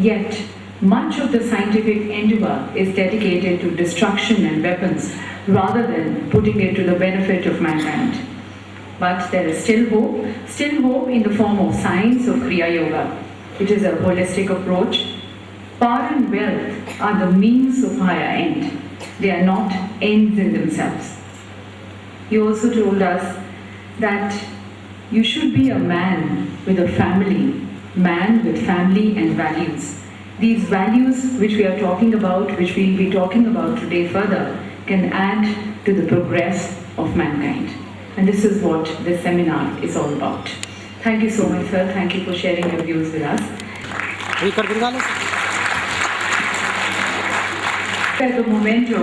Yet, much of the scientific endeavor is dedicated to destruction and weapons rather than putting it to the benefit of mankind. But there is still hope in the form of science of kriya-yoga. It is a holistic approach. Power and wealth are the means of higher end. They are not ends in themselves. He also told us that you should be a man with a family, man with family and values. These values which we are talking about, which we'll be talking about today further, can add to the progress of mankind. And this is what this seminar is all about. Thank you so much, sir. Thank you for sharing your views with us. The memento.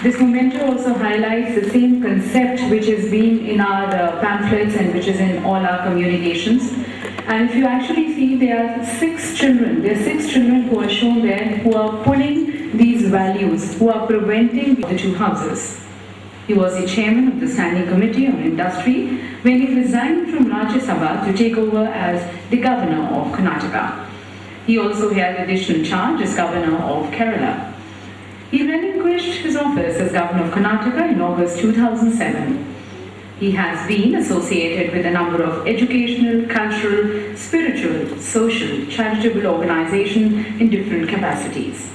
This memento also highlights the same concept which is being in our pamphlets and which is in all our communications. And if you actually see, there are 6 children. There are 6 children who are shown there who are pulling these values, who are preventing the 2 houses. He was the chairman of the Standing Committee on Industry when he resigned from Rajya Sabha to take over as the governor of Karnataka. He also held additional charge as governor of Kerala. He relinquished his office as governor of Karnataka in August 2007. He has been associated with a number of educational, cultural, spiritual, social, charitable organizations in different capacities.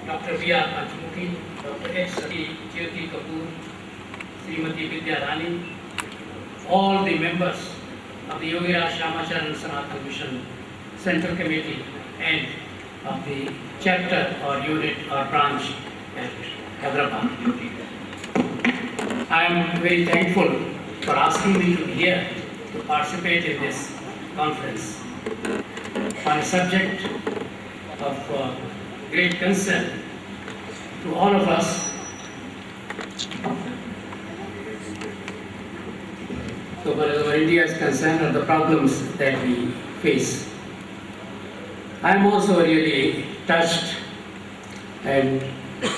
Dr. V.R. Panchmukhi, Dr. H. Sati Jyoti Kapoor, Srimati Vidya Rani, all the members of the Yogiraj SHYAMACHARAN SANATAN Mission Central Committee and of the chapter or unit or branch at Hyderabad. I am very thankful for asking me to be here to participate in this conference on a subject of great concern to all of us. So far as our India is concerned, are the problems that we face. I am also really touched and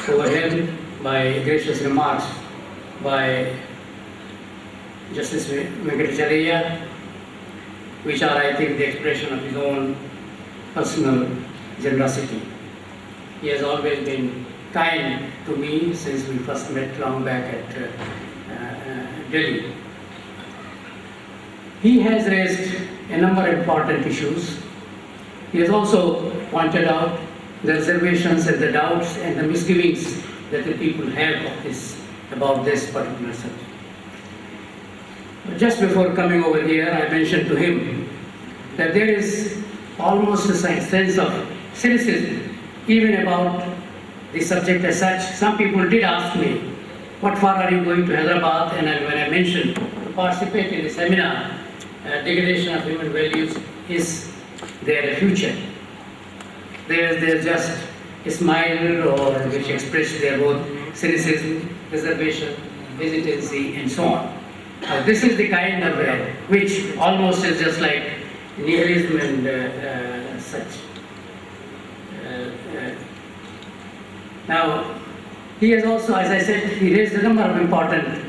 overwhelmed by gracious remarks by Justice Venkatacharya, which are, I think, the expression of his own personal generosity. He has always been kind to me since we first met long back at Delhi. He has raised a number of important issues. He has also pointed out the reservations and the doubts and the misgivings that the people have about this particular subject. Just before coming over here, I mentioned to him that there is almost a sense of cynicism even about the subject as such. Some people did ask me, what for are you going to Hyderabad? And when I mentioned to participate in the seminar, Degradation of Human Values, is there a future? There's just a smile or which express their both cynicism, reservation, hesitancy, and so on. This is the kind of which almost is just like nihilism and such. Now, he has also, as I said, he raised a number of important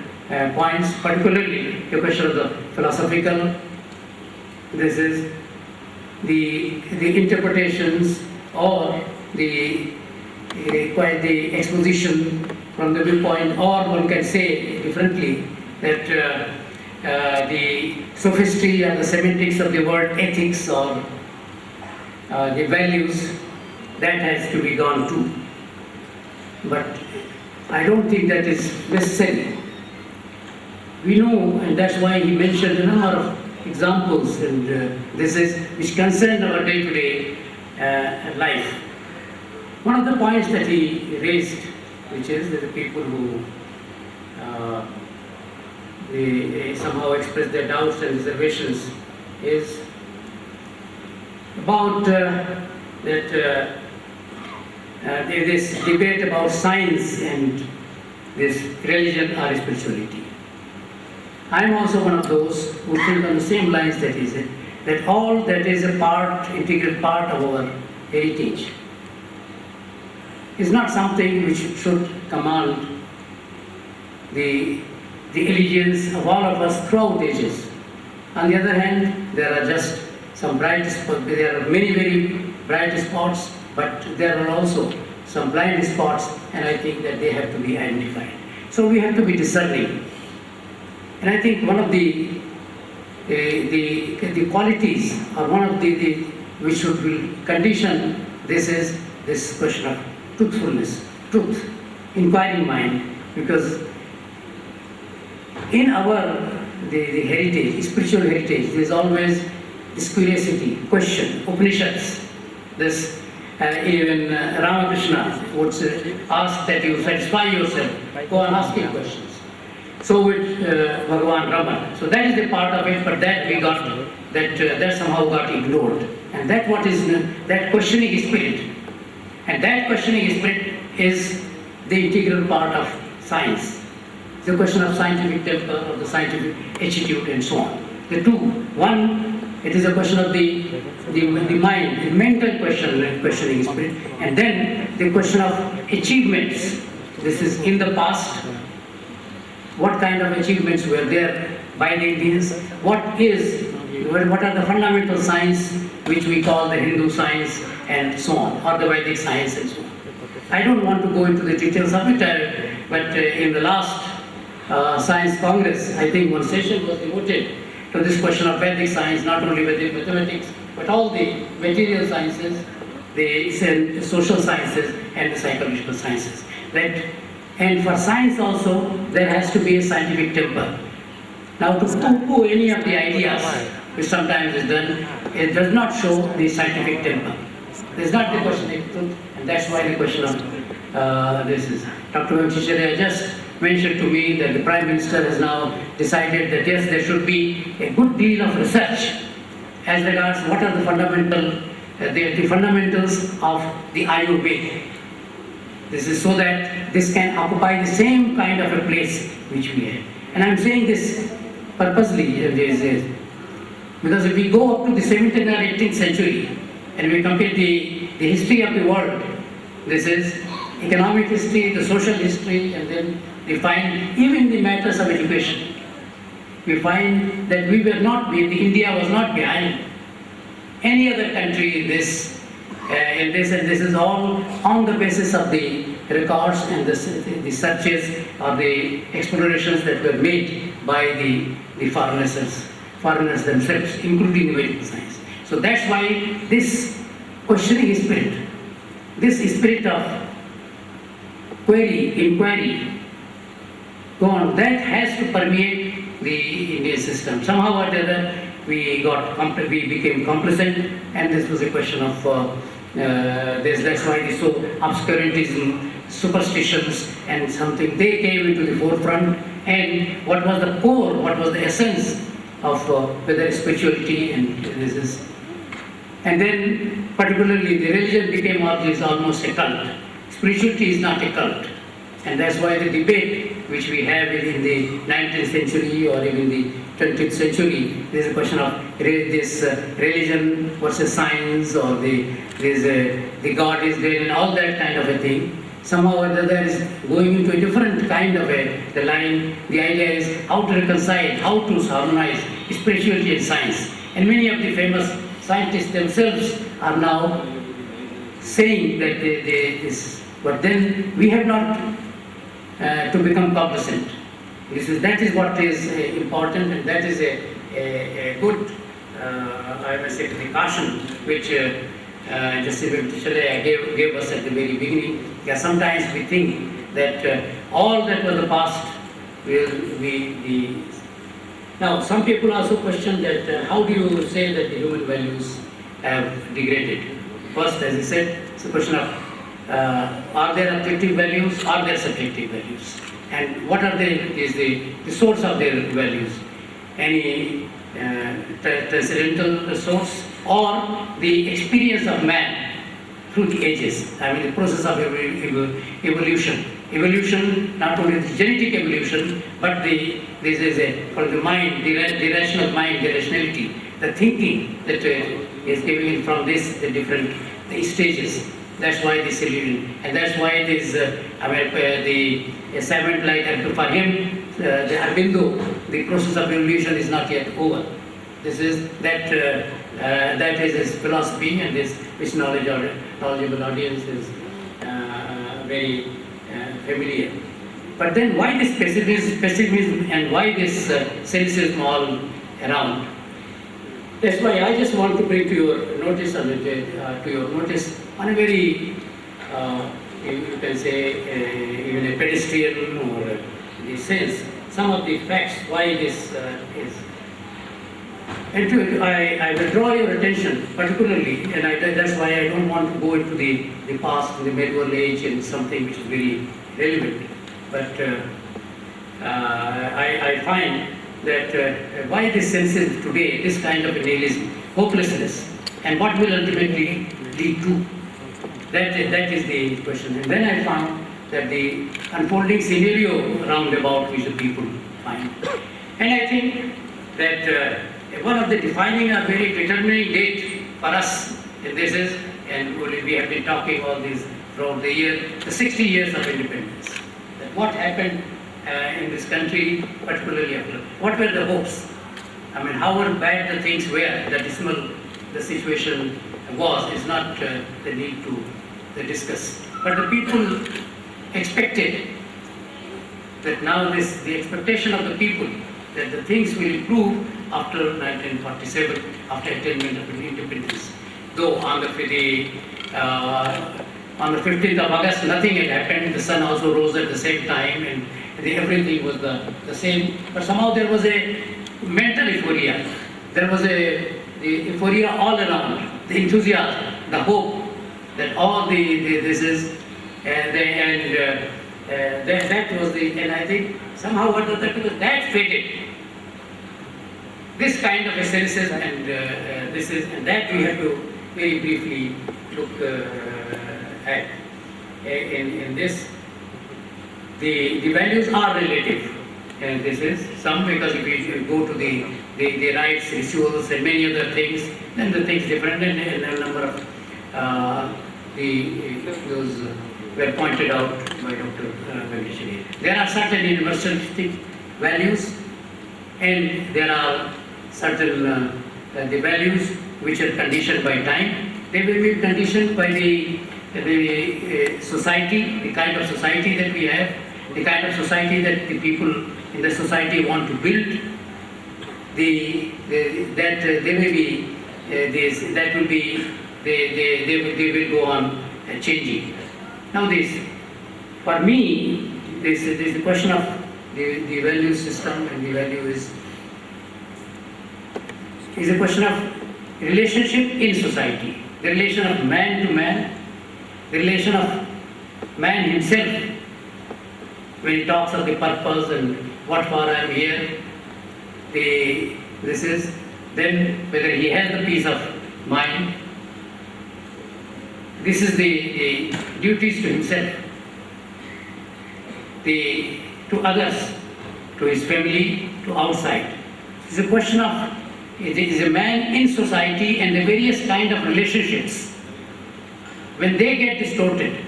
points, particularly the question of the philosophical. This is the interpretations or the exposition from the viewpoint, or one can say differently that the sophistry and the semantics of the word ethics or the values, that has to be gone too. But I don't think that is necessary. We know, and that's why he mentioned a number of examples, and this is which concern our day-to-day life. One of the points that he raised, which is that the people who they somehow express their doubts and reservations, is about this debate about science and this religion or spirituality. I am also one of those who think on the same lines that he said, that all that is a integral part of our heritage is not something which should command the allegiance of all of us throughout ages. On the other hand, there are just some bright spots. There are many very bright spots, but there are also some blind spots, and I think that they have to be identified. So we have to be discerning. And I think one of the qualities, or one of the which should will condition this is this question of truthfulness, truth, inquiring mind, because in our the heritage, spiritual heritage, there is always this curiosity, question, Upanishads. This even Ramakrishna would ask that you satisfy yourself, go on asking questions. So with Bhagavan Raman. So that is the part of it, but that we got, that somehow got ignored. And that what is that questioning spirit. And that questioning spirit is the integral part of science. The question of scientific temper, or the scientific attitude, and so on. The two, one, it is a question of the mind, the mental questioning spirit, and then the question of achievements. This is in the past, what kind of achievements were there by the Indians, what are the fundamental science which we call the Hindu science, and so on, or the Vedic science, and so on. I don't want to go into the details of it, but in the last Science Congress, I think one session was devoted to this question of Vedic science, not only Vedic mathematics, but all the material sciences, the social sciences, and the psychological sciences. And for science also, there has to be a scientific temper. Now, to poo-poo any of the ideas, which sometimes is done, it does not show the scientific temper. It's not the question of truth, and that's why the question of this is. Dr. Venkateshwarya just mentioned to me that the Prime Minister has now decided that yes, there should be a good deal of research as regards what are the the fundamentals of the Ayurveda. This is so that this can occupy the same kind of a place which we have. And I'm saying this purposely, because if we go up to the 17th or 18th century and we compare the history of the world, this is economic history, the social history, and then we find even the matters of education. We find that India was not behind any other country in this, and this is all on the basis of the records and the searches or the explorations that were made by the foreigners themselves, including the medical science. So that's why this questioning spirit, this spirit of inquiry, that has to permeate the Indian system. Somehow or the other, we became complacent, and this was a question of that's why the obscurantism, superstitions, and something, they came into the forefront. And what was the core, what was the essence of whether spirituality and this is. And then particularly the religion became almost a cult. Spirituality is not a cult. And that's why the debate which we have in the 19th century or even the 20th century, there is a question of this religion versus science, or the God is there, and all that kind of a thing. Somehow or the other is going into a different kind of the line. The idea is how to reconcile, how to harmonize spirituality and science. And many of the famous scientists themselves are now saying that this, but then we have not to become complacent. That is what is important, and that is a good, I must say, precaution which Justice Venkateshwarya gave us at the very beginning. Yeah, sometimes we think that all that was the past will be. Now, some people also question that how do you say that the human values have degraded? First, as I said, it's a question of are there objective values, are there subjective values? And what are the source of their values? Any transcendental source, or the experience of man through the ages? I mean, the process of evolution. Evolution, not only the genetic evolution, but for the mind, the rational mind, the rationality, the thinking that is given from the different stages. That's why this illusion, and that's why this the assignment like for him, the Aurobindo, the process of evolution is not yet over. This is that that is his philosophy, and this which knowledgeable audience is very familiar. But then why this pessimism and why this cynicism all around? That's why I just want to bring to your notice on a very, you can say, even a pedestrian or a sense, some of the facts why this is. And I will draw your attention particularly, and that's why I don't want to go into the past, the medieval age, and something which is very relevant. But I find that why this sense is today, this kind of nihilism, hopelessness, and what will ultimately lead to. That is the question. And then I found that the unfolding scenario round about which the people find. And I think that one of the defining or very determining date for us in this is, and we have been talking all this throughout the year, the 60 years of independence. That what happened in this country, particularly after, what were the hopes? I mean, however bad the things were, the dismal the situation was, is not the need to discuss. But the people expected that now the expectation of the people that the things will improve after 1947, after attainment of independence. Though on the 15th of August, nothing had happened. The sun also rose at the same time, and everything was the same. But somehow there was a mental euphoria. There was the euphoria all around, the enthusiasm, the hope that all this is, that was and I think somehow that faded. This kind of a cynicism and that we have to very briefly look at. In this, the values are relative, and this is some, because if we go to the rites, rituals, and many other things, then the things different, and a number of those were pointed out by Dr. Venkatesh. There are certain universalistic values, and there are certain the values which are conditioned by time. They will be conditioned by the society, the kind of society that we have, the kind of society that the people in the society want to build. They will go on changing. Now for me, this is the question of the value system, and the value is a question of relationship in society, the relation of man to man, the relation of man himself, when he talks of the purpose and what for I am here, this is then whether he has the peace of mind. This is the duties to himself, to others, to his family, to outside. It's a question of, it is a man in society and the various kind of relationships. When they get distorted,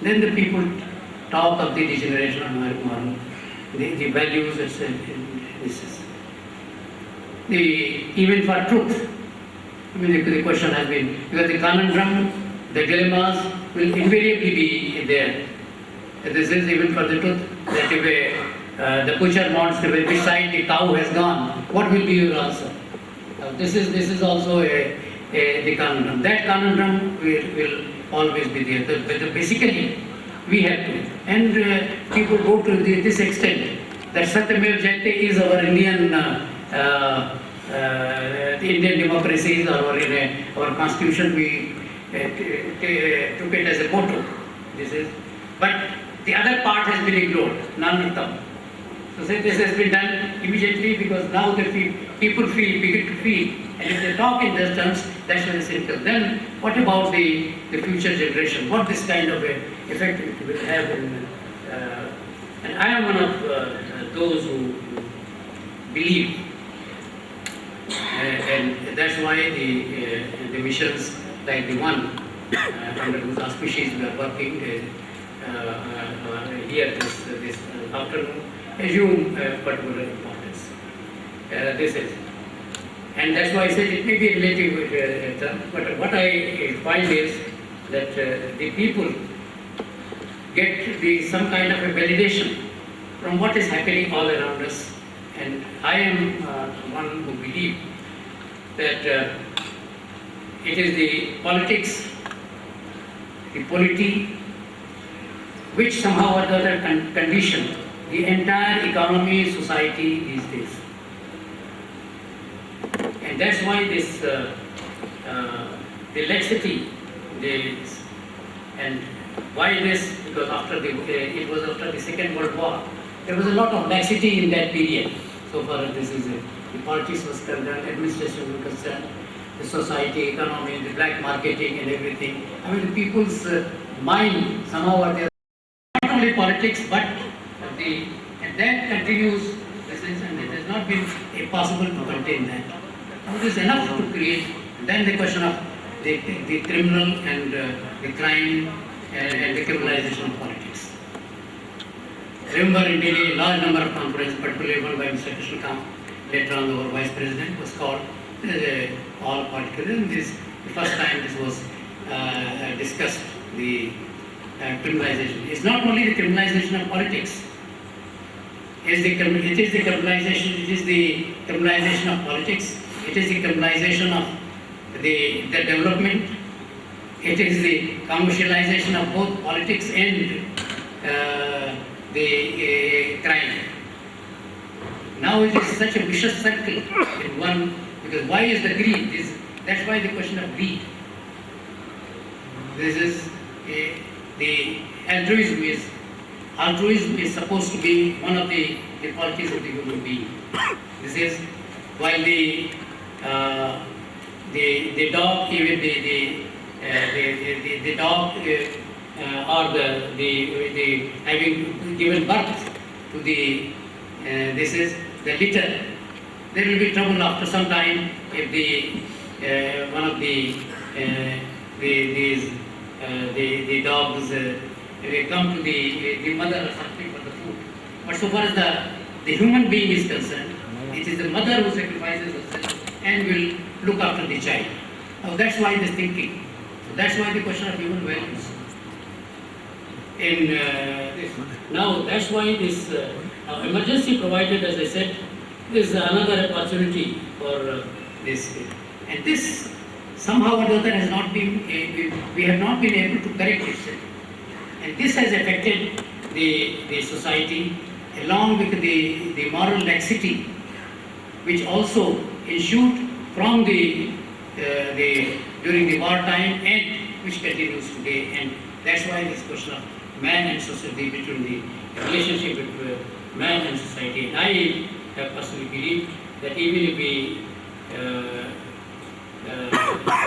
then the people talk of the degeneration of moral, the values, etc. This is even for truth. I mean, the question has been, because the conundrum, the dilemmas will invariably be there. And this is even for the truth, that if the butcher wants to decide the cow has gone, what will be your answer? This is also the conundrum. That conundrum will always be there. But basically, we have to. And people go to this extent that Satyamev Jayate is our Indian, the Indian democracies, or in our constitution, we took it as a motto. But the other part has been ignored, none of them. So this has been done immediately, because now the people begin to feel, and if they talk in those terms, that's very simple. Then what about the future generation? What this kind of effect it will have? And I am one of those who believe, and that's why the missions like the one under whose auspices we are working here this afternoon assume particular importance. This is, And that's why I said it may be relative term, but what I find is that the people get some kind of a validation from what is happening all around us. And I am one who believes that it is the politics, the polity, which somehow or the other condition the entire economy, society these days. And that's why this the laxity, and why this? Because it was after the Second World War, there was a lot of laxity in that period. So far as this is the politics was concerned, administration was concerned, the society, economy, the black marketing and everything. I mean, the people's mind somehow or the other, not only politics, but and that continues. This is, and it has not been possible to contain that. Now, it is enough to create. Then the question of the criminal and the crime and the criminalization of politics. Remember in Delhi, a large number of conferences, particularly one by Mr. Krishnakant, later on our Vice President, was called all political. And the first time this was discussed, the criminalization. It's not only the criminalization of politics. It is the criminalization of politics. It is the criminalization of the development. It is the commercialization of both politics and the crime. Now it is such a vicious circle in one, because why is the greed? That's why the question of greed. This is the altruism is supposed to be one of the qualities of the human being. This is while the dog, even the dog or the having given birth to the this is the litter. There will be trouble after some time if one of the dogs will come to the mother or something for the food. But so far as the human being is concerned, it is the mother who sacrifices herself and will look after the child. Now that's why this thinking. So that's why the question of human values. Now that's why this emergency provided, as I said, is another opportunity for this. And this somehow or the other has not been, we have not been able to correct itself. And this has affected the society along with the moral laxity, which also ensued from during the wartime and which continues today. And that's why this question of man and society, between the relationship between man and society. And I personally believe that even if we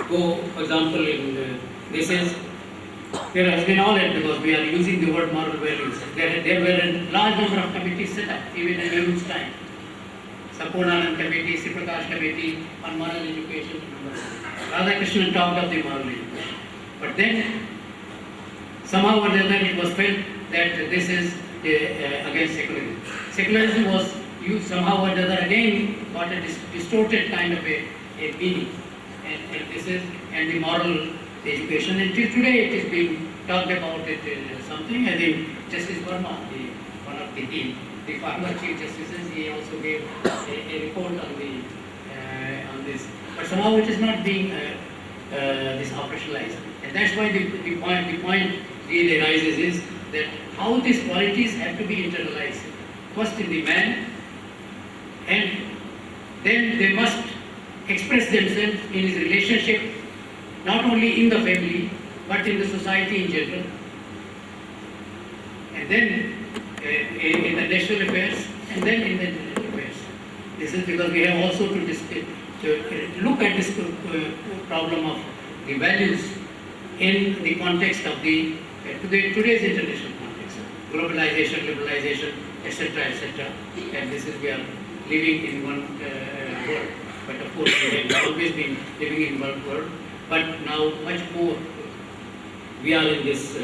go, for example, there has been all that, because we are using the word moral values. There were a large number of committees set up, even in Nehuru's time. Sampurnanand Committee, Siprakash Committee on moral education. Radhakrishnan talked of the moral education. But then, somehow or the other, it was felt that this is against secularism. Secularism was used somehow or the other, again got a distorted kind of a meaning. And the moral education. Until today it is being talked about it something. I think Justice Verma, one of the former Chief Justices, he also gave a report on this. But somehow it is not being this operationalized. And that's why the point really arises is that how these qualities have to be internalized. First in the man, and then they must express themselves in his relationship, not only in the family, but in the society in general. And then in the national affairs, and then in the international affairs. This is because we have also to look at this problem of the values in the context of today's international context, globalization, liberalization, etc., etc. And this is, we are living in one world. But of course, we have always been living in one world. But now much more we are in this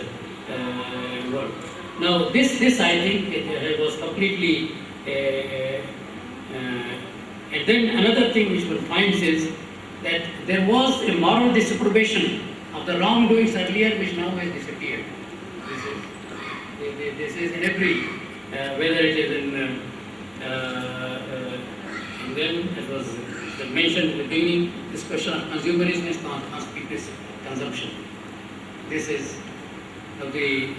world. Now this I think it was completely And then another thing which one finds is that there was a moral disapprobation of the wrongdoings earlier which now has disappeared. This is in every, whether it is in and then it was mentioned in the beginning, this question of consumerism is conspicuous consumption. This is the,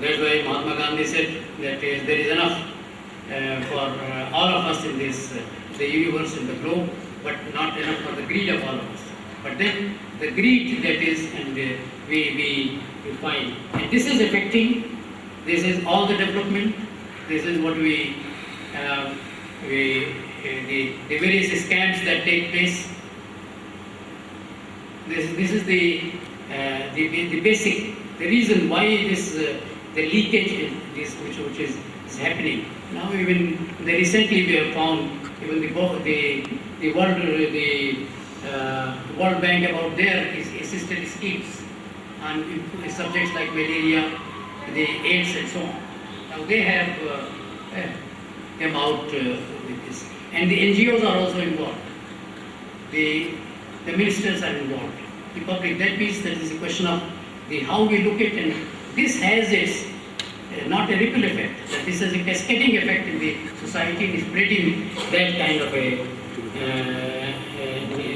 that's why Mahatma Gandhi said that there is enough for all of us in this, the universe and the globe, but not enough for the greed of all of us. But then the greed that is, and we find, and this is affecting, this is all the development, this is what the various scams that take place. This is the basic, the reason why this the leakage in this which is happening. Now even recently we have found even the World Bank about their assisted schemes on subjects like malaria, the AIDS and so on. Now they have come out with this, and the NGOs are also involved. The ministers are involved. The public. That means that is a question of how we look at, and this has its not a ripple effect. That this has a cascading effect in the society, and is spreading that kind of a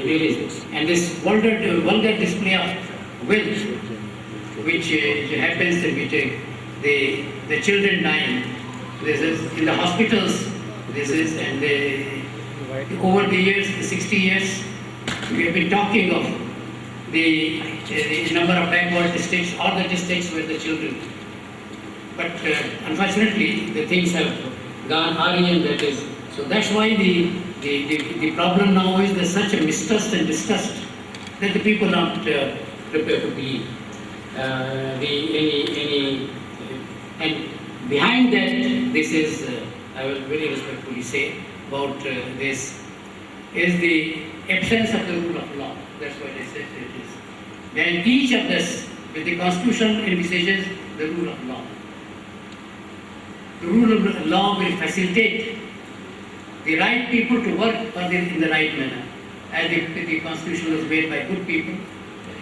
realism. And this vulgar display of wealth, which happens, which the children dying. This is in the hospitals. This is, and over the years, the 60 years, we have been talking of the number of backward districts or the districts where the children. But unfortunately, the things have gone hurry, and that is, so that's why the problem now is there's such a mistrust and disgust that the people are not prepared to believe. And behind that, this is, I will very respectfully say, about this, is the absence of the rule of law. That's what I said it is. Then each of us, with the Constitution envisages the rule of law. The rule of law will facilitate the right people to work in the right manner, as the Constitution was made by good people,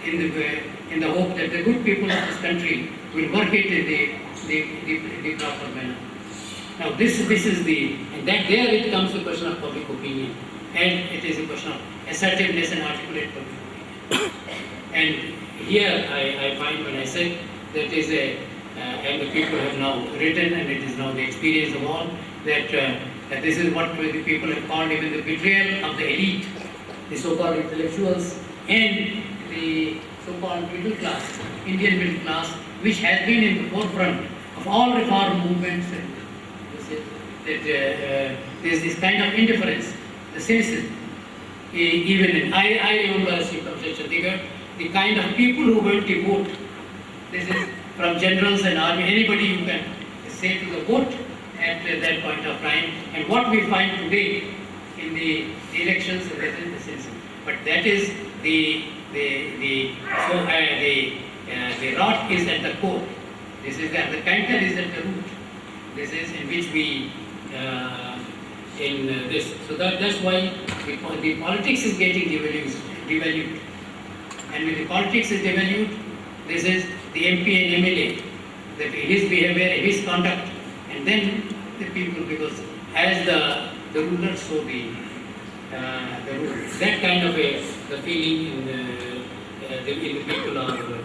in the hope that the good people of this country will work it in the proper manner. Now this is and that there it comes to the question of public opinion, and it is a question of assertiveness and articulate public opinion. And here I find, when I said that is and the people have now written, and it is now the experience of all, that this is what the people have called even the betrayal of the elite, the so-called intellectuals, and the so-called middle class, Indian middle class, which has been in the forefront of all reform movements. And that there's this kind of indifference, the cynicism. Even I remember as Chief of Chandigarh, the kind of people who went to vote. This is from generals and army, anybody you can say to the vote at that point of time. And what we find today in the elections, that is the cynicism. But that is the rot is at the core. This is the canker is at the root. This is in which we in this. So that's why the politics is getting devalued. And when the politics is devalued, this is the MP and MLA, that his behavior, his conduct, and then the people, because as the ruler, so the ruler. That kind of the feeling in the people are so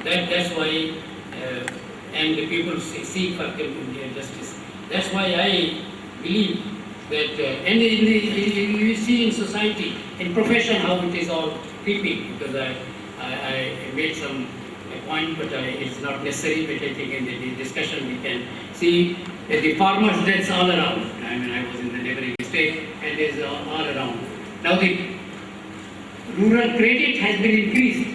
that's why and the people seek for justice. That's why I believe that and you see in society, in profession, how it is all creeping, because I made some point, but it's not necessary, but I think in the discussion we can see that the farmers' deaths all around. I mean, I was in the neighboring state, and there's all around. Now the rural credit has been increased,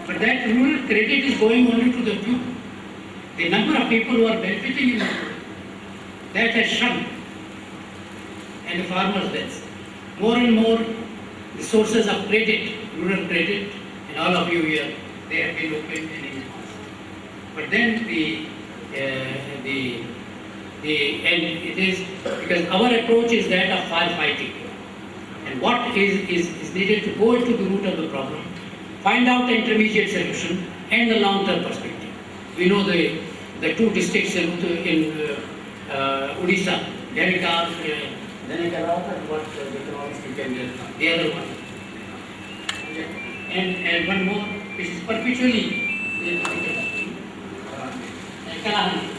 but that rural credit is going only to the few. The number of people who are benefiting in the rural, that has shrunk. And the farmers' deaths. More and more, the sources of credit, rural credit, and all of you here, they have been opened and enhanced. But then And it is because our approach is that of firefighting. And what is needed to go into the root of the problem, find out the intermediate solution and the long-term perspective. We know the two districts in Odisha, Degradation, the other one. And one more, which is perpetually Kalahani.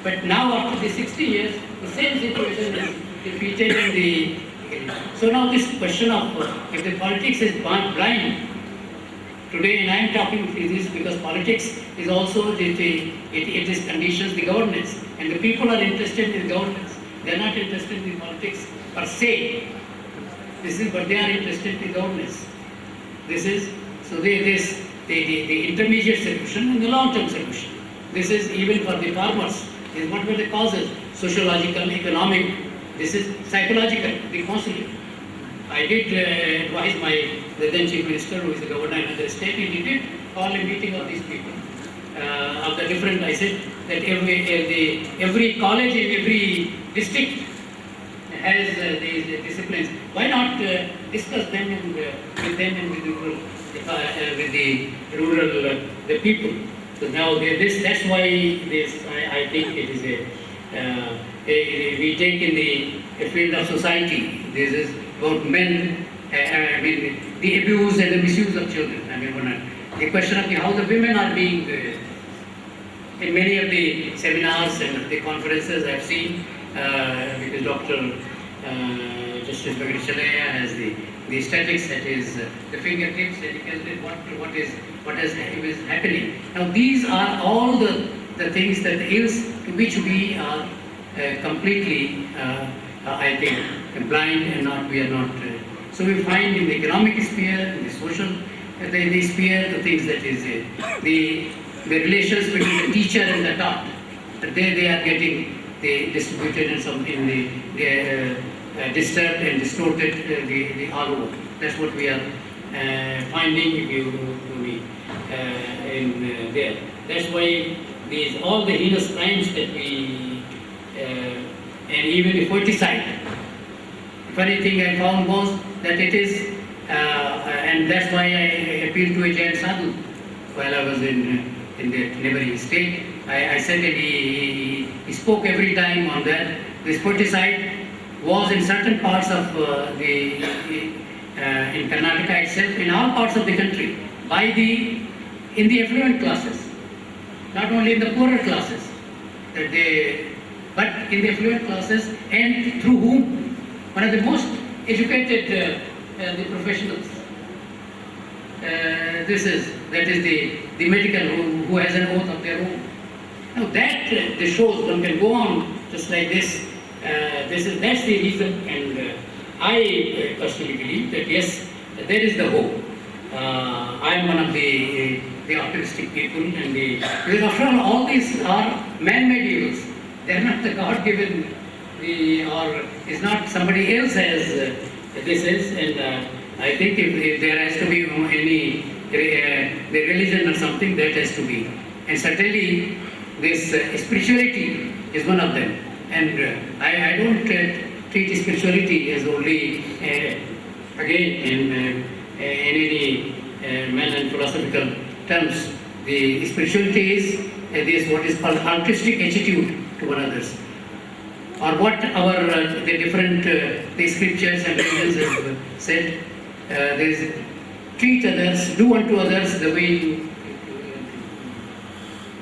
But now after the 60 years, the same situation is repeated in the... So now this question of if the politics is blind, today, and I am talking this because politics is also, it is conditions the governance, and the people are interested in governance. They are not interested in politics per se. But they are interested in governance. This is, so the intermediate solution and the long-term solution. This is even for the farmers. This is what were the causes, sociological, economic, this is psychological, the consulate. I did advise the then Chief Minister, who is the governor in the state, and he did call a meeting of these people, of the different, I said, that every college in every district has these disciplines. Why not discuss them with them and with the rural the people? So now that's why this I think it is we take in the field of society. This is about men. I mean the abuse and the misuse of children. I mean the question of how the women are being in many of the seminars and the conferences I've seen because Dr. Justice Chalaya has the statistics, that is the fingertips, and he calculated what is happening. Now these are all the things, that the ills to which we are completely, I think, blind and we are not. So we find in the economic sphere, in the social the sphere, the things that is the relations between the teacher and the taught, that they are getting distributed in some in the disturbed and distorted the all over. That's what we are finding if you in there. That's why these all the heinous crimes that we and even the foeticide. Funny thing I found was that it is and that's why I appealed to a Jain sadhu while I was in the neighboring state. I said that he spoke every time on that. This foeticide was in certain parts of in Karnataka itself, in all parts of the country, in the affluent classes, not only in the poorer classes, but in the affluent classes, and through whom one of the most educated the professionals. That is the medical who has an oath of their own. Now that shows one can go on just like this. That's the reason, and I personally believe that yes, there is the hope. I am one of the optimistic people, and because after all these are man-made evils. They are not the God-given, or is not somebody else has this is, and I think if there has to be any the religion or something, that has to be, and certainly this spirituality is one of them. And I don't treat spirituality as only, again, in any man and philosophical terms. The spirituality is what is called altruistic attitude to one another's, or what our the different the scriptures and religions have said. There is treat others, do unto others the way you.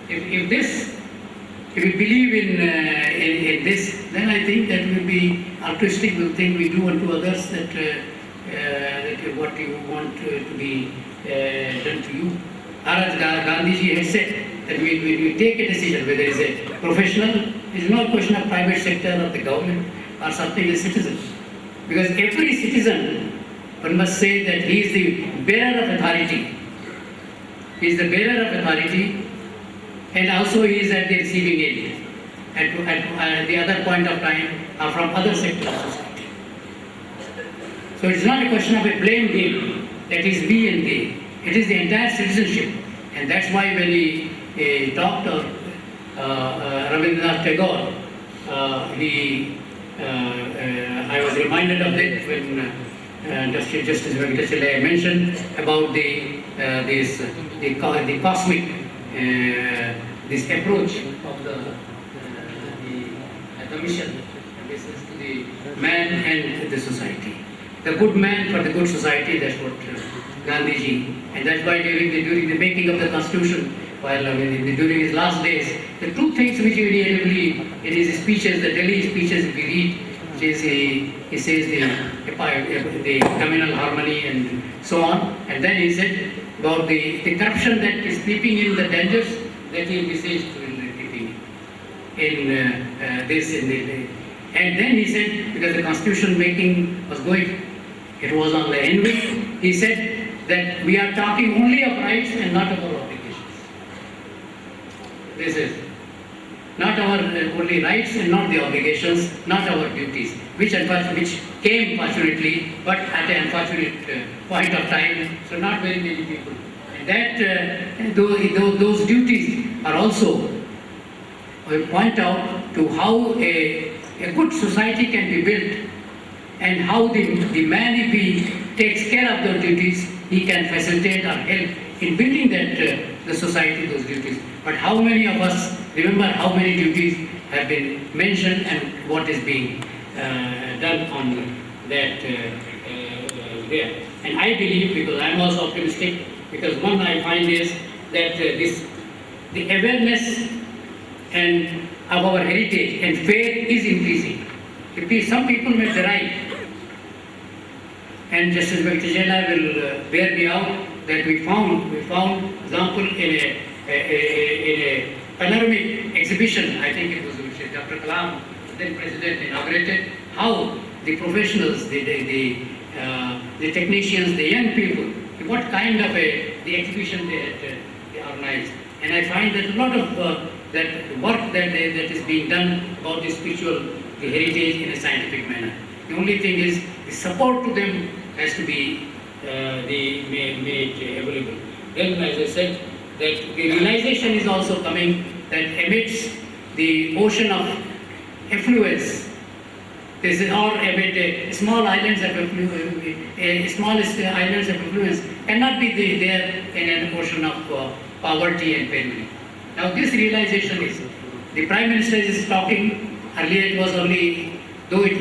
If we believe in this, then I think that will be altruistic. Will think we do unto others that what you want to be done to you. Gandhiji had said that when we take a decision, whether it's a professional, it is not a question of private sector or the government or something, a citizen. Because every citizen, one must say that he is the bearer of authority. He is the bearer of authority, and also he is at the receiving end at the other point of time from other sectors of society. So it's not a question of a blame game, that is we and they. It is the entire citizenship, and that's why when he talked of Rabindranath Tagore, I was reminded of it when Justice Venkatachalaya mentioned about the cosmic this approach of the mission. This is to the man and the society. The good man for the good society. That's what Gandhiji, and that's why during the making of the Constitution, while during his last days, the two things which he really in his speeches, the Delhi speeches, if we read, which is he says the communal harmony and so on, and then he said about the corruption that is creeping in, the dangers that he envisaged creeping in and then he said, because the Constitution making was going, it was on the anvil, he said that we are talking only of rights and not of our obligations. This is not our only rights and not the obligations, not our duties, which came fortunately, but at an unfortunate point of time, so not very many people. And that those duties are also point out to how a good society can be built, and how the man, if he takes care of those duties, he can facilitate or help in building that the society, those duties. But how many of us remember how many duties have been mentioned and what is being done on that there? And I believe, because I am also optimistic, because one I find is that the awareness and of our heritage and faith is increasing. Some people may derive, and Justice Venkatachalaya will bear me out, that we found example in a panoramic exhibition, I think it was which Dr. Kalam, then President, inaugurated, how the professionals, the technicians, the young people, what kind of the exhibition they organized. And I find that a lot of that work that is being done about the spiritual, the heritage in a scientific manner. The only thing is the support to them has to be made available. Then, as I said, that the realization is also coming that amidst the ocean of affluence, this is all amid small islands of affluence, smallest islands of affluence cannot be there in an ocean of poverty and penury. Now this realization is, the Prime Minister is talking, earlier it was only, though it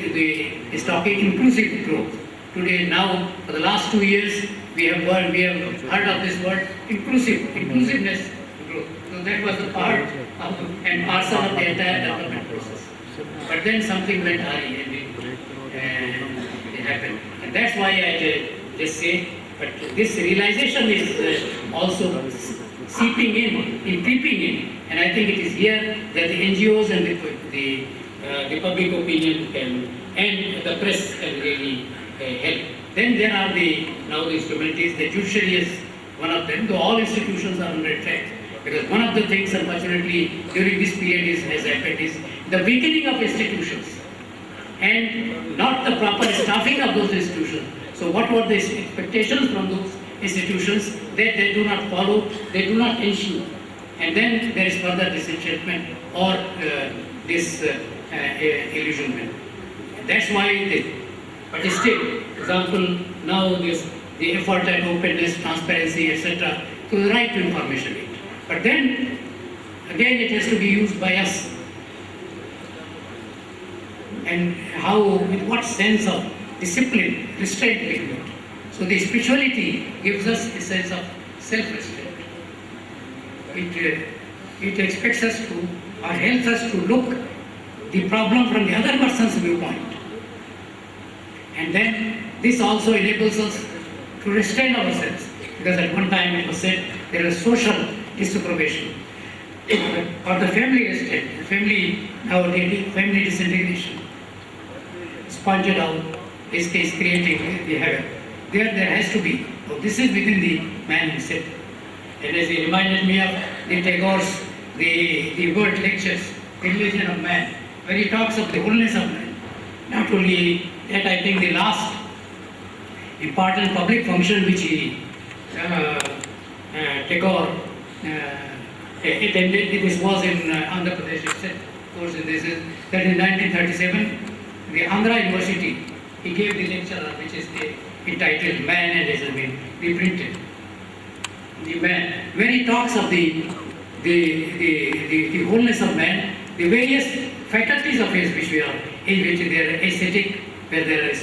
is talking inclusive growth. Today, now, for the last 2 years, we have heard of this word, inclusiveness growth. So that was the part of, and parcel of the entire development process. But then something went awry and it happened. And that's why I just say, but this realization is also seeping in, creeping in. And I think it is here that the NGOs and the public opinion can, and the press can really help. Then there are now the instrumentalities, the judiciary is one of them, though all institutions are under attack. Because one of the things, unfortunately, during this period has happened is the weakening of institutions and not the proper staffing of those institutions. So what were the expectations from those institutions that they do not follow, they do not ensure. And then there is further disenchantment or this illusionment. And that's why but still, for example, now the effort at openness, transparency, etc., to the right to information aid. But then, again, it has to be used by us. And how, with what sense of discipline, restraint we do it. So the spirituality gives us a sense of self-restraint. It expects us to, or helps us to look the problem from the other person's viewpoint. And then this also enables us to restrain ourselves. Because at one time it was said there is social disapprobation. Or the family restraint, family disintegration. Sponged out, this case creating the heaven. There has to be. So this is within the man himself. And as he reminded me of the Tagore's, the word lectures, the religion of man, where he talks of the wholeness of man. Not only that, I think the last important public function which he, Tagore, attended, this was in Andhra Pradesh itself, course, this is that in 1937, the Andhra University, he gave the lecture which is entitled Man and His Domain, reprinted. The man, when he talks of the wholeness of man, the various faculties of his which we are, in which they are aesthetic, where there is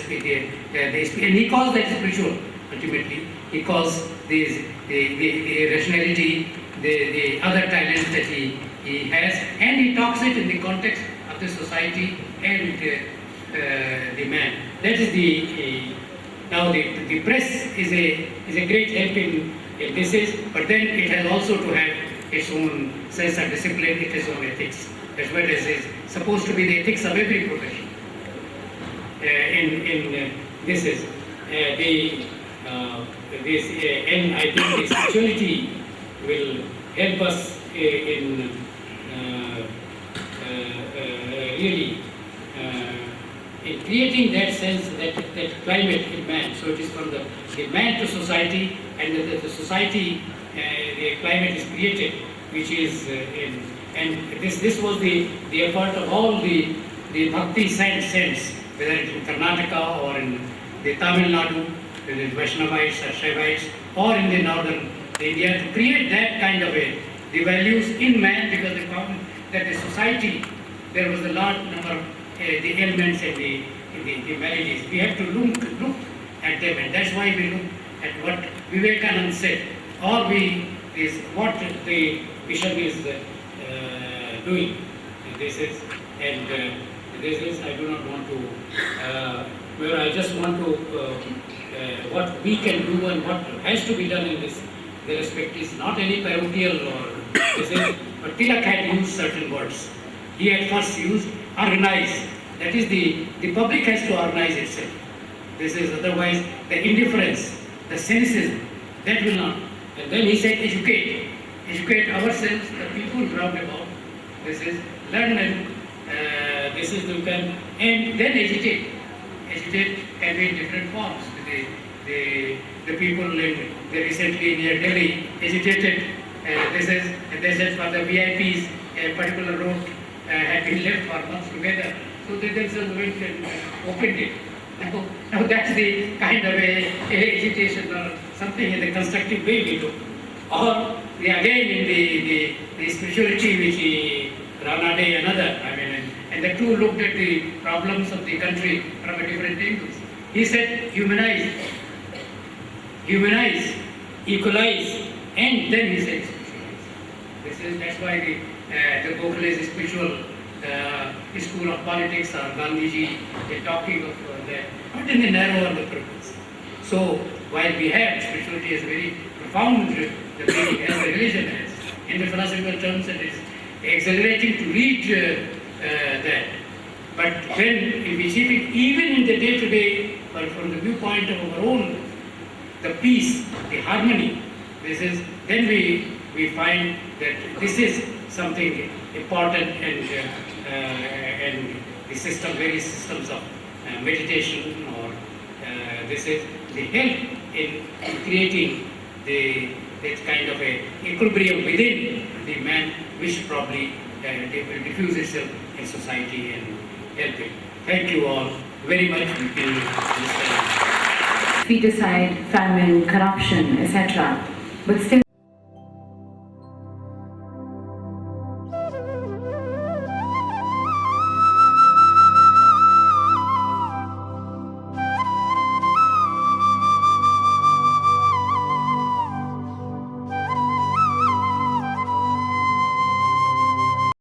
and he calls that spiritual. Ultimately, he calls the rationality, the other talents that he has, and he talks it in the context of the society and the man. That is now the press is a great help in this is, but then it has also to have its own sense of discipline, its own ethics. That's what it is supposed to be the ethics of every profession. This is and I think the spirituality will help us in really in creating that sense, that climate in man. So it is from the man to society, and the society, the climate is created, which is and this was the effort of all the bhakti saints, whether in Karnataka or in the Tamil Nadu, whether it's Vaishnavites or Shaivites, or in the northern India, to create that kind of the values in man, because they found that the society, there was a large number of the ailments and the maladies. We have to look at them, and that's why we look at what Vivekananda said, or what the bishop is doing. This is, I do not want to, where I just want to, what we can do and what has to be done in this respect is not any parochial or this is, but Tilak had used certain words. He had first used organize. That is the public has to organize itself. This is otherwise the indifference, the cynicism, that will not. And then he said educate ourselves, the people round about. This is learn and this is you can, and then agitate. Agitate can be in different forms. The people recently near Delhi agitated. This is for the VIPs. A particular road had been left for months together. So they themselves went and opened it. Now that's the kind of a agitation or something in the constructive way we do. Or again in the spirituality which Ranade and other, and the two looked at the problems of the country from a different angles. He said humanize, equalize, and then he said spiritualize. That's why the Gokhale is spiritual school of politics, or Gandhiji, they're talking of that, but in the narrower the purpose. So while we have spirituality is very profound, the meaning as the religion has, in the philosophical terms, it is exhilarating to read that. But when we see it even in the day-to-day, but from the viewpoint of our own, the peace, the harmony, then we find that this is something important, and the various systems of meditation, or this is the help in creating that kind of a equilibrium within the man, which probably will diffuse itself in society and help it. Thank you all very much. Feet aside, famine, corruption, etc. But still